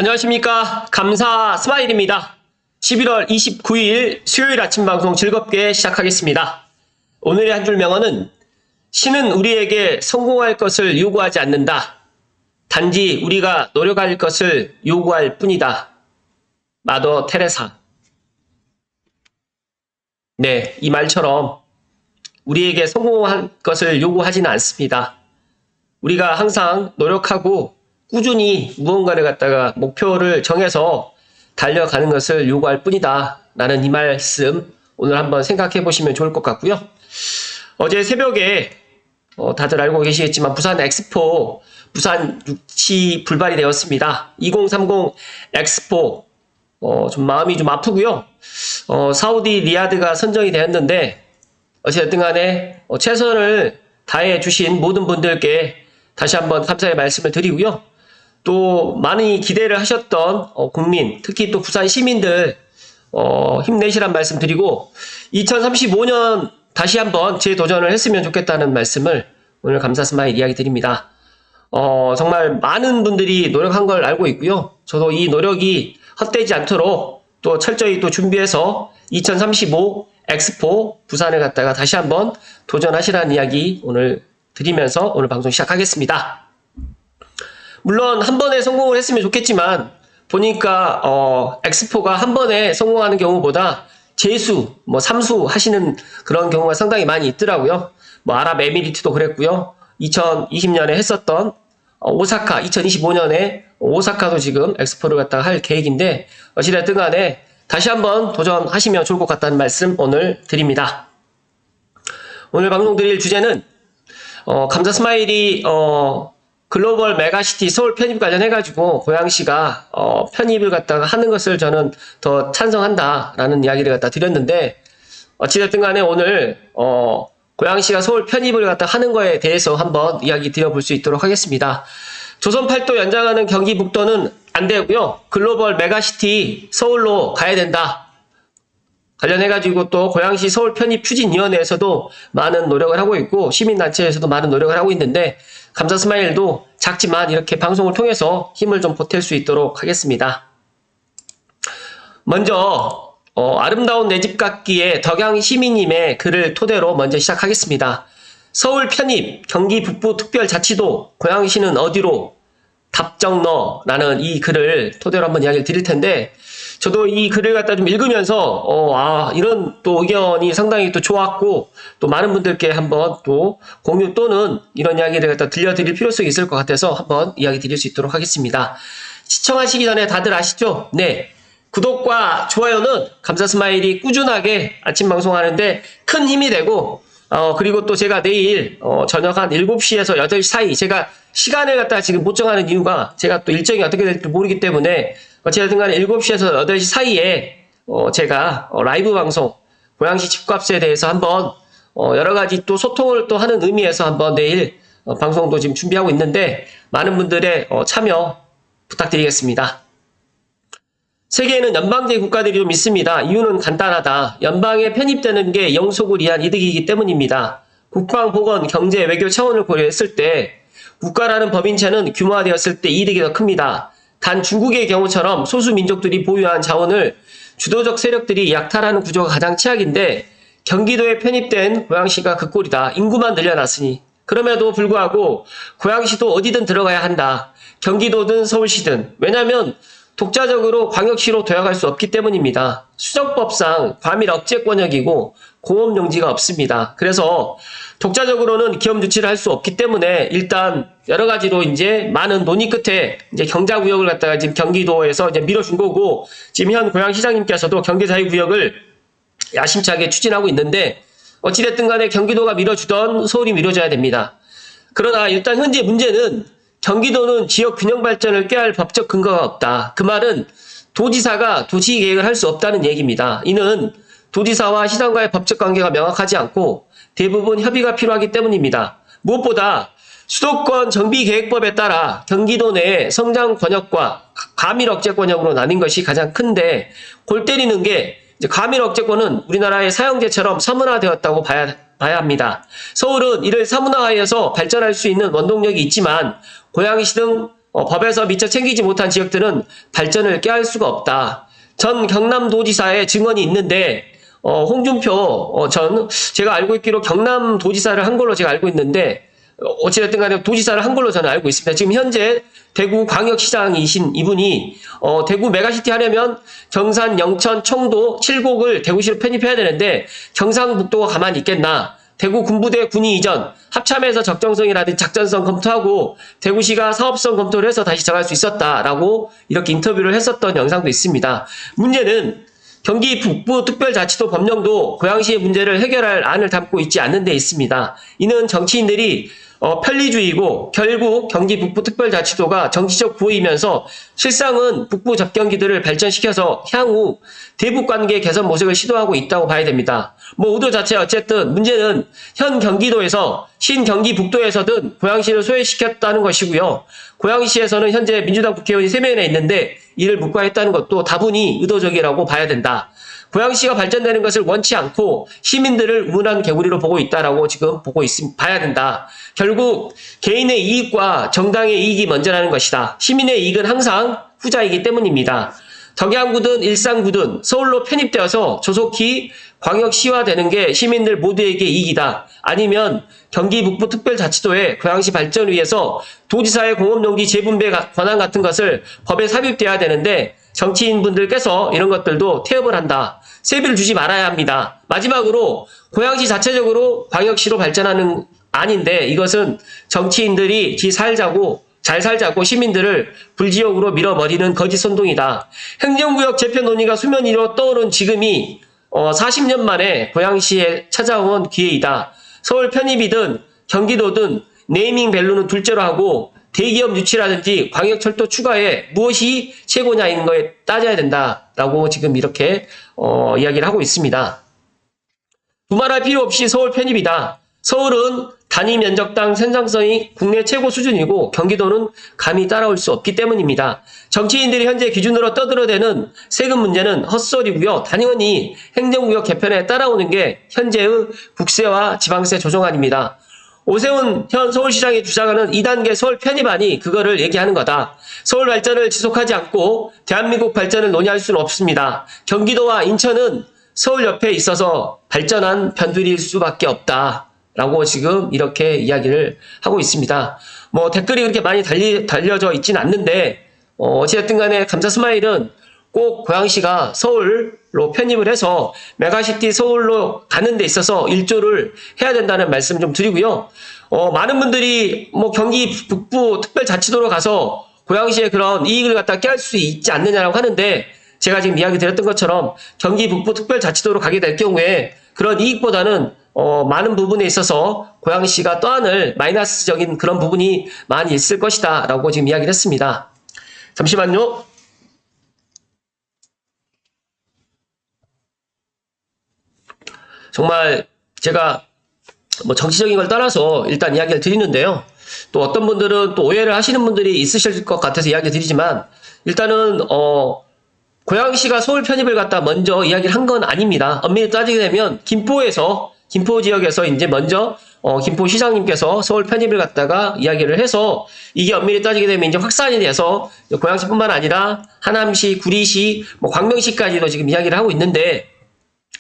안녕하십니까. 감사 스마일입니다. 11월 29일 수요일 아침 방송 즐겁게 시작하겠습니다. 오늘의 한 줄 명언은 신은 우리에게 성공할 것을 요구하지 않는다. 단지 우리가 노력할 것을 요구할 뿐이다. 마더 테레사. 네, 이 말처럼 우리에게 성공할 것을 요구하지는 않습니다. 우리가 항상 노력하고 꾸준히 무언가를 갖다가 목표를 정해서 달려가는 것을 요구할 뿐이다 라는 이 말씀 오늘 한번 생각해 보시면 좋을 것 같고요. 어제 새벽에 다들 알고 계시겠지만 부산 엑스포 부산 육치 불발이 되었습니다. 2030 엑스포 좀 마음이 좀 아프고요. 사우디 리야드가 선정이 되었는데 어쨌든 간에 최선을 다해 주신 모든 분들께 다시 한번 감사의 말씀을 드리고요. 또 많이 기대를 하셨던 국민, 특히 또 부산 시민들 힘내시란 말씀 드리고 2035년 다시 한번 재도전을 했으면 좋겠다는 말씀을 오늘 감사 스마일 이야기 드립니다. 정말 많은 분들이 노력한 걸 알고 있고요. 저도 이 노력이 헛되지 않도록 또 철저히 또 준비해서 2035 엑스포 부산을 갔다가 다시 한번 도전하시라는 이야기 오늘 드리면서 오늘 방송 시작하겠습니다. 물론 한 번에 성공을 했으면 좋겠지만 보니까 엑스포가 한 번에 성공하는 경우보다 재수, 삼수 하시는 그런 경우가 상당히 많이 있더라고요. 아랍에미리트도 그랬고요. 2020년에 했었던 오사카, 2025년에 오사카도 지금 엑스포를 갖다가 할 계획인데 어찌됐든 간에 다시 한번 도전하시면 좋을 것 같다는 말씀 오늘 드립니다. 오늘 방송 드릴 주제는 감사 스마일이 글로벌 메가시티 서울 편입 관련해가지고 고양시가 편입을 갖다가 하는 것을 저는 더 찬성한다라는 이야기를 갖다 드렸는데 어찌됐든 간에 오늘 고양시가 서울 편입을 갖다 하는 거에 대해서 한번 이야기 드려볼 수 있도록 하겠습니다. 조선팔도 연장하는 경기 북도는 안 되고요. 글로벌 메가시티 서울로 가야 된다. 관련해가지고 또 고양시 서울 편입 추진위원회에서도 많은 노력을 하고 있고 시민단체에서도 많은 노력을 하고 있는데 감사 스마일도 작지만 이렇게 방송을 통해서 힘을 좀 보탤 수 있도록 하겠습니다. 먼저 아름다운 내 집 같기에 덕양 시민님의 글을 토대로 먼저 시작하겠습니다. 서울 편입 경기 북부 특별자치도 고양시는 어디로 답정너라는 이 글을 토대로 한번 이야기를 드릴 텐데 저도 이 글을 갖다 좀 읽으면서 이런 또 의견이 상당히 또 좋았고 또 많은 분들께 한번 또 공유 또는 이런 이야기를 갖다 들려드릴 필요성이 있을 것 같아서 한번 이야기 드릴 수 있도록 하겠습니다. 시청하시기 전에 다들 아시죠? 네. 구독과 좋아요는 감사 스마일이 꾸준하게 아침 방송하는데 큰 힘이 되고 그리고 또 제가 내일 저녁 한 7시에서 8시 사이 제가 시간을 갖다가 지금 못 정하는 이유가 제가 또 일정이 어떻게 될지 모르기 때문에 어쨌든 간에 7시에서 8시 사이에 제가 라이브 방송 고양시 집값에 대해서 한번 여러 가지 또 소통을 또 하는 의미에서 한번 내일 방송도 지금 준비하고 있는데 많은 분들의 참여 부탁드리겠습니다. 세계에는 연방제 국가들이 좀 있습니다. 이유는 간단하다. 연방에 편입되는 게 영속을 위한 이득이기 때문입니다. 국방, 보건, 경제, 외교 차원을 고려했을 때 국가라는 법인체는 규모화되었을 때 이득이 더 큽니다. 단 중국의 경우처럼 소수 민족들이 보유한 자원을 주도적 세력들이 약탈하는 구조가 가장 최악인데 경기도에 편입된 고양시가 그 꼴이다. 인구만 늘려놨으니. 그럼에도 불구하고 고양시도 어디든 들어가야 한다. 경기도든 서울시든. 왜냐하면 독자적으로 광역시로 도약할 수 없기 때문입니다. 수정법상 과밀 억제 권역이고 공업용지가 없습니다. 그래서 독자적으로는 기업 유치를 할 수 없기 때문에 일단 여러 가지로 이제 많은 논의 끝에 이제 경자구역을 갖다가 지금 경기도에서 이제 밀어준 거고 지금 현 고양시장님께서도 경제자유구역을 야심차게 추진하고 있는데 어찌됐든 간에 경기도가 밀어주던 서울이 밀어줘야 됩니다. 그러나 일단 현재 문제는 경기도는 지역 균형 발전을 꾀할 법적 근거가 없다. 그 말은 도지사가 도시 계획을 할 수 없다는 얘기입니다. 이는 도지사와 시장과의 법적 관계가 명확하지 않고 대부분 협의가 필요하기 때문입니다. 무엇보다 수도권 정비계획법에 따라 경기도 내 성장 권역과 과밀 억제 권역으로 나뉜 것이 가장 큰데 골 때리는 게 이제 과밀 억제권은 우리나라의 사형제처럼 서문화되었다고 봐야 합니다. 서울은 이를 사문화하여서 발전할 수 있는 원동력이 있지만 고양시 등 법에서 미처 챙기지 못한 지역들은 발전을 꾀할 수가 없다. 전 경남도지사의 증언이 있는데 홍준표 제가 알고 있기로 경남도지사를 한 걸로 제가 알고 있는데 어찌됐든 간에 도지사를 한 걸로 저는 알고 있습니다. 지금 현재 대구 광역시장이신 이분이 대구 메가시티 하려면 경산, 영천, 청도, 칠곡을 대구시로 편입해야 되는데 경상북도가 가만히 있겠나. 대구 군부대 군위 이전, 합참에서 적정성이라든지 작전성 검토하고 대구시가 사업성 검토를 해서 다시 정할 수 있었다라고 이렇게 인터뷰를 했었던 영상도 있습니다. 문제는 경기 북부특별자치도 법령도 고양시의 문제를 해결할 안을 담고 있지 않는 데 있습니다. 이는 정치인들이 편리주의고 결국 경기 북부특별자치도가 정치적 구호이면서 실상은 북부 접경기들을 발전시켜서 향후 대북관계 개선 모색을 시도하고 있다고 봐야 됩니다. 뭐 의도 자체 어쨌든 문제는 현 경기도에서 신경기북도에서든 고양시를 소외시켰다는 것이고요. 고양시에서는 현재 민주당 국회의원이 3명이나 있는데 이를 묵과했다는 것도 다분히 의도적이라고 봐야 된다. 고양시가 발전되는 것을 원치 않고 시민들을 우문한 개구리로 보고 있다라고 지금 봐야 된다. 결국 개인의 이익과 정당의 이익이 먼저라는 것이다. 시민의 이익은 항상 후자이기 때문입니다. 덕양구든 일산구든 서울로 편입되어서 조속히 광역시화되는 게 시민들 모두에게 이익이다. 아니면 경기 북부특별자치도의 고양시 발전을 위해서 도지사의 공업용지 재분배 권한 같은 것을 법에 삽입돼야 되는데 정치인분들께서 이런 것들도 태업을 한다. 세비를 주지 말아야 합니다. 마지막으로 고양시 자체적으로 광역시로 발전하는 아닌데 이것은 정치인들이 잘 살자고 시민들을 불지역으로 밀어버리는 거짓 선동이다. 행정구역 재편 논의가 수면 위로 떠오른 지금이 40년 만에 고양시에 찾아온 기회이다. 서울 편입이든 경기도든 네이밍 밸류는 둘째로 하고 대기업 유치라든지 광역철도 추가에 무엇이 최고냐인 거에 따져야 된다라고 지금 이렇게 이야기를 하고 있습니다. 두말할 필요 없이 서울 편입이다. 서울은 단위 면적당 생산성이 국내 최고 수준이고 경기도는 감히 따라올 수 없기 때문입니다. 정치인들이 현재 기준으로 떠들어대는 세금 문제는 헛소리고요. 단연히 행정구역 개편에 따라오는 게 현재의 국세와 지방세 조정안입니다. 오세훈 현 서울시장이 주장하는 2단계 서울 편입안이 그거를 얘기하는 거다. 서울 발전을 지속하지 않고 대한민국 발전을 논의할 수는 없습니다. 경기도와 인천은 서울 옆에 있어서 발전한 변두리일 수밖에 없다. 라고 지금 이렇게 이야기를 하고 있습니다. 뭐 댓글이 그렇게 많이 달려져 있진 않는데 어찌됐든 간에 감사 스마일은 꼭 고양시가 서울로 편입을 해서 메가시티 서울로 가는 데 있어서 일조를 해야 된다는 말씀 좀 드리고요. 많은 분들이 뭐 경기 북부 특별자치도로 가서 고양시의 그런 이익을 갖다 깰 수 있지 않느냐라고 하는데 제가 지금 이야기 드렸던 것처럼 경기 북부 특별자치도로 가게 될 경우에 그런 이익보다는 많은 부분에 있어서 고양시가 떠안을 마이너스적인 그런 부분이 많이 있을 것이다 라고 지금 이야기를 했습니다. 잠시만요. 정말 제가 뭐 정치적인 걸 떠나서 일단 이야기를 드리는데요. 또 어떤 분들은 또 오해를 하시는 분들이 있으실 것 같아서 이야기 드리지만 일단은 고양시가 서울 편입을 갖다 먼저 이야기를 한 건 아닙니다. 엄밀히 따지게 되면 김포 지역에서 이제 먼저 김포시장님께서 서울 편입을 갖다가 이야기를 해서 이게 엄밀히 따지게 되면 이제 확산이 돼서 고양시뿐만 아니라 하남시, 구리시, 뭐 광명시까지도 지금 이야기를 하고 있는데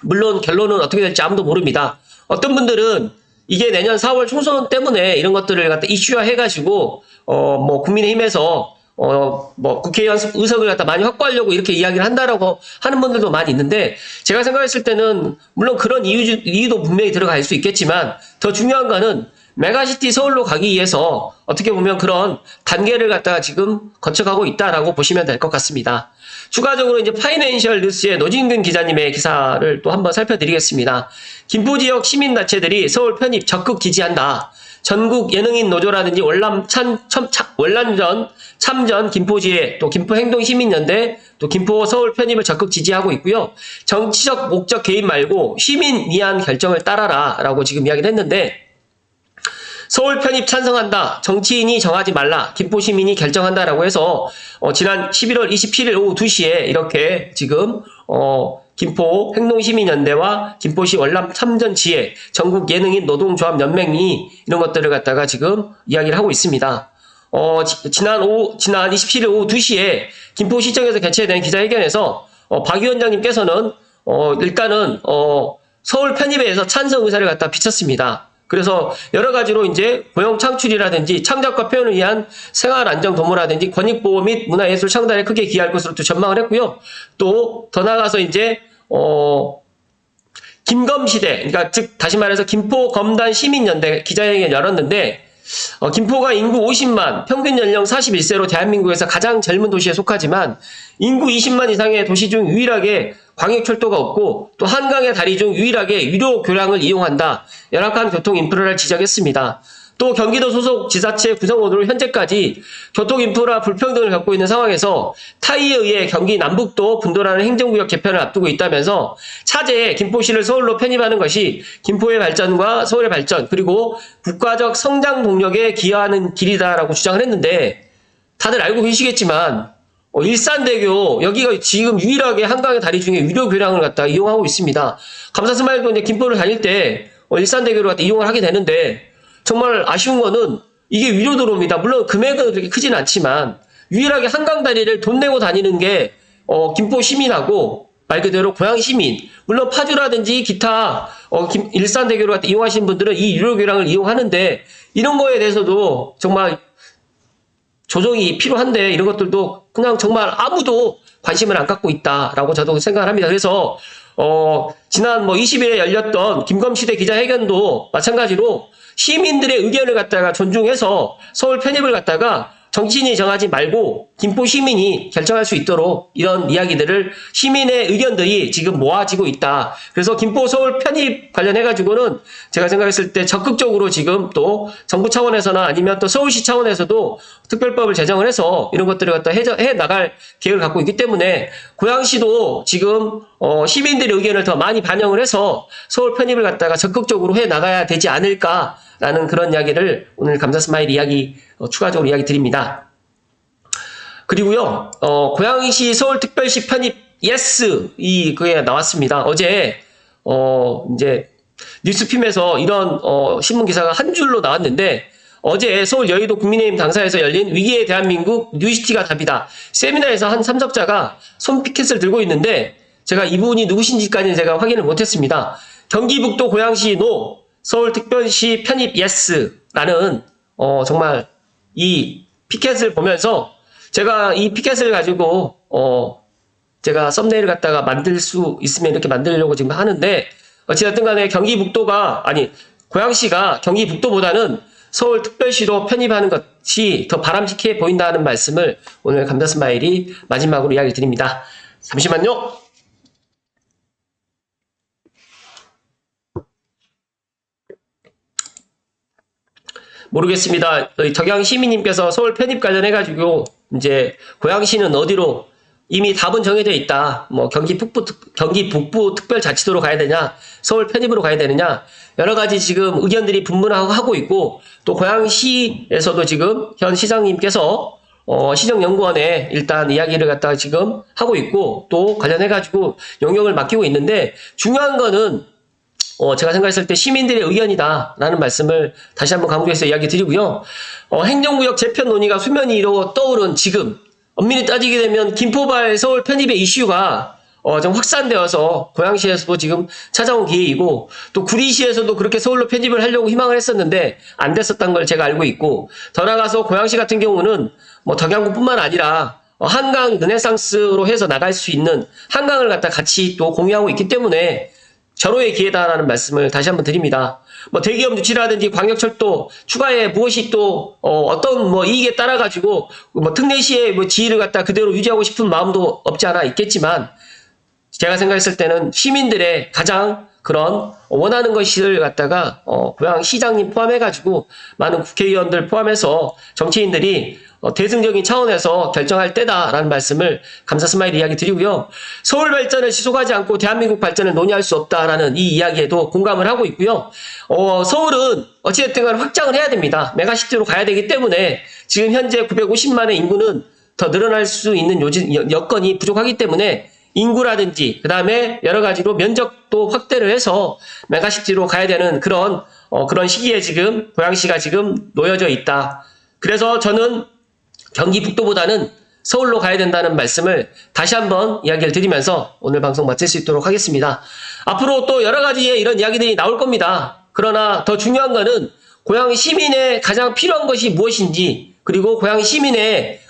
물론 결론은 어떻게 될지 아무도 모릅니다. 어떤 분들은 이게 내년 4월 총선 때문에 이런 것들을 갖다 이슈화 해가지고 뭐 국민의힘에서 뭐 국회의원 의석을 갖다 많이 확보하려고 이렇게 이야기를 한다라고 하는 분들도 많이 있는데 제가 생각했을 때는 물론 그런 이유도 분명히 들어갈 수 있겠지만 더 중요한 거는 메가시티 서울로 가기 위해서 어떻게 보면 그런 단계를 갖다가 지금 거쳐가고 있다라고 보시면 될 것 같습니다. 추가적으로 이제 파이낸셜 뉴스의 노진근 기자님의 기사를 또 한번 살펴드리겠습니다. 김포 지역 시민단체들이 서울 편입 적극 지지한다. 전국 예능인 노조라든지 월남전 참전 김포지회 또 김포행동시민연대 또 김포 서울 편입을 적극 지지하고 있고요. 정치적 목적 개입 말고 시민 위한 결정을 따라라 라고 지금 이야기를 했는데 서울 편입 찬성한다. 정치인이 정하지 말라. 김포 시민이 결정한다라고 해서 지난 11월 27일 오후 2시에 이렇게 지금 김포 행동시민연대와 김포시 월남 참전지회 전국 예능인 노동조합 연맹이 이런 것들을 갖다가 지금 이야기를 하고 있습니다. 지난 27일 오후 2시에 김포시청에서 개최된 기자회견에서 박 위원장님께서는 일단은 서울 편입에 대해서 찬성 의사를 갖다 비쳤습니다. 그래서 여러 가지로 이제 고용 창출이라든지 창작과 표현을 위한 생활 안정 도모라든지 권익보호 및 문화예술 창달에 크게 기여할 것으로 또 전망을 했고요. 또 더 나아가서 이제 김검시대, 그러니까 즉 다시 말해서 김포 검단 시민연대 기자회견을 열었는데 김포가 인구 50만, 평균 연령 41세로 대한민국에서 가장 젊은 도시에 속하지만 인구 20만 이상의 도시 중 유일하게 광역철도가 없고 또 한강의 다리 중 유일하게 유료 교량을 이용한다. 열악한 교통 인프라를 지적했습니다. 또 경기도 소속 지자체 구성원으로 현재까지 교통 인프라 불평등을 겪고 있는 상황에서 타의에 의해 경기 남북도 분도라는 행정구역 개편을 앞두고 있다면서 차제에 김포시를 서울로 편입하는 것이 김포의 발전과 서울의 발전 그리고 국가적 성장 동력에 기여하는 길이다라고 주장을 했는데 다들 알고 계시겠지만 일산대교 여기가 지금 유일하게 한강의 다리 중에 유료 교량을 갖다 이용하고 있습니다. 감사스마일도 이제 김포를 다닐 때 일산대교를 갖다 이용을 하게 되는데 정말 아쉬운 거는 이게 유료도로입니다. 물론 금액은 그렇게 크진 않지만 유일하게 한강 다리를 돈 내고 다니는 게 김포 시민하고 말 그대로 고향 시민. 물론 파주라든지 기타 일산대교를 갖다 이용하시는 분들은 이 유료 교량을 이용하는데 이런 거에 대해서도 정말 조정이 필요한데 이런 것들도 그냥 정말 아무도 관심을 안 갖고 있다라고 저도 생각을 합니다. 그래서 지난 20일에 열렸던 김검시대 기자회견도 마찬가지로 시민들의 의견을 갖다가 존중해서 서울 편입을 갖다가 정치인이 정하지 말고 김포 시민이 결정할 수 있도록 이런 이야기들을 시민의 의견들이 지금 모아지고 있다. 그래서 김포 서울 편입 관련해가지고는 제가 생각했을 때 적극적으로 지금 또 정부 차원에서나 아니면 또 서울시 차원에서도 특별법을 제정을 해서 이런 것들을 갖다 해 나갈 계획을 갖고 있기 때문에 고양시도 지금 시민들의 의견을 더 많이 반영을 해서 서울 편입을 갖다가 적극적으로 해 나가야 되지 않을까라는 그런 이야기를 오늘 감사스마일 이야기 추가적으로 이야기 드립니다. 그리고요, 고양시 서울특별시 편입 예스 그게 나왔습니다. 어제 이제 뉴스핌에서 이런 신문 기사가 한 줄로 나왔는데 어제 서울 여의도 국민의힘 당사에서 열린 위기의 대한민국 뉴시티가 답이다 세미나에서 한 참석자가 손피켓을 들고 있는데 제가 이분이 누구신지까지는 제가 확인을 못했습니다. 경기북도 고양시 노 서울특별시 편입 예스라는 정말 이 피켓을 보면서 제가 이 피켓을 가지고 제가 썸네일을 갖다가 만들 수 있으면 이렇게 만들려고 지금 하는데 어찌됐든 간에 고양시가 경기북도보다는 서울특별시로 편입하는 것이 더 바람직해 보인다는 말씀을 오늘 감사스마일이 마지막으로 이야기 드립니다. 잠시만요. 모르겠습니다. 덕양 시민님께서 서울 편입 관련해가지고 이제 고양시는 어디로 이미 답은 정해져 있다. 경기 북부 특별자치도로 가야 되냐, 서울 편입으로 가야 되느냐 여러 가지 지금 의견들이 분분하고 있고 또 고양시에서도 지금 현 시장님께서 시정연구원에 일단 이야기를 갖다가 지금 하고 있고 또 관련해가지고 영역을 맡기고 있는데 중요한 거는 제가 생각했을 때 시민들의 의견이다라는 말씀을 다시 한번 강조해서 이야기 드리고요. 행정구역 재편 논의가 수면 위로 떠오른 지금 엄밀히 따지게 되면 김포발 서울 편입의 이슈가 좀 확산되어서 고양시에서도 지금 찾아온 기회이고 또 구리시에서도 그렇게 서울로 편입을 하려고 희망을 했었는데 안 됐었던 걸 제가 알고 있고 더 나아가서 고양시 같은 경우는 덕양구뿐만 아니라 한강 르네상스로 해서 나갈 수 있는 한강을 갖다 같이 또 공유하고 있기 때문에 절호의 기회다라는 말씀을 다시 한번 드립니다. 대기업 유치라든지 광역철도 추가에 무엇이 또 어떤 이익에 따라 가지고 특례시의 지위를 갖다 그대로 유지하고 싶은 마음도 없지 않아 있겠지만 제가 생각했을 때는 시민들의 가장 그런 원하는 것을 갖다가 고양시장님 포함해가지고 많은 국회의원들 포함해서 정치인들이 대승적인 차원에서 결정할 때다라는 말씀을 감사스마일 이야기 드리고요. 서울 발전을 지속하지 않고 대한민국 발전을 논의할 수 없다라는 이 이야기에도 공감을 하고 있고요. 서울은 어찌됐든 간 확장을 해야 됩니다. 메가시티로 가야 되기 때문에 지금 현재 950만의 인구는 더 늘어날 수 있는 여건이 부족하기 때문에 인구라든지 그 다음에 여러 가지로 면적도 확대를 해서 메가시티로 가야 되는 그런 시기에 지금 고양시가 지금 놓여져 있다. 그래서 저는 경기 북도보다는 서울로 가야 된다는 말씀을 다시 한번 이야기를 드리면서 오늘 방송 마칠 수 있도록 하겠습니다. 앞으로 또 여러 가지의 이런 이야기들이 나올 겁니다. 그러나 더 중요한 거는 고양 시민의 가장 필요한 것이 무엇인지, 그리고 고양 시민의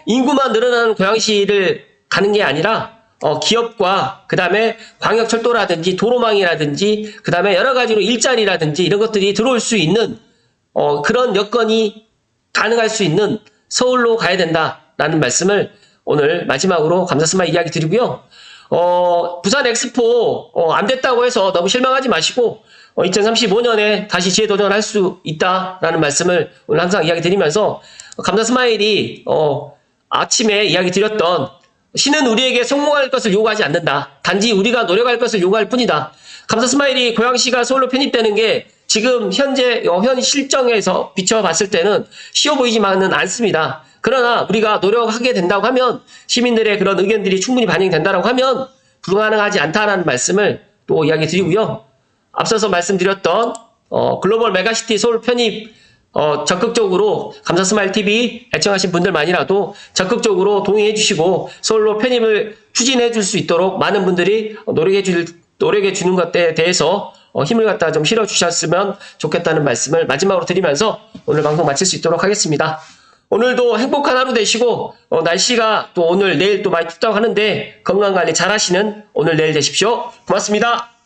인구만 늘어나는 고양시를 가는 게 아니라 기업과 그 다음에 광역철도라든지 도로망이라든지 그 다음에 여러 가지로 일자리라든지 이런 것들이 들어올 수 있는 그런 여건이 가능할 수 있는 서울로 가야 된다라는 말씀을 오늘 마지막으로 감사스마일 이야기 드리고요. 부산 엑스포 안 됐다고 해서 너무 실망하지 마시고 2035년에 다시 재도전할 수 있다라는 말씀을 오늘 항상 이야기 드리면서 감사스마일이 아침에 이야기 드렸던 신은 우리에게 성공할 것을 요구하지 않는다. 단지 우리가 노력할 것을 요구할 뿐이다. 감사스마일이 고양시가 서울로 편입되는 게 지금 현재 현 실정에서 비춰봤을 때는 쉬워 보이지만은 않습니다. 그러나 우리가 노력하게 된다고 하면 시민들의 그런 의견들이 충분히 반영된다고 하면 불가능하지 않다라는 말씀을 또 이야기 드리고요. 앞서서 말씀드렸던 글로벌 메가시티 서울 편입 적극적으로 감사스마일TV 애청하신 분들만이라도 적극적으로 동의해 주시고 서울로 편입을 추진해 줄 수 있도록 많은 분들이 노력해 주는 것에 대해서 힘을 갖다 좀 실어 주셨으면 좋겠다는 말씀을 마지막으로 드리면서 오늘 방송 마칠 수 있도록 하겠습니다. 오늘도 행복한 하루 되시고 날씨가 또 오늘 내일 또 많이 춥다고 하는데 건강관리 잘 하시는 오늘 내일 되십시오. 고맙습니다.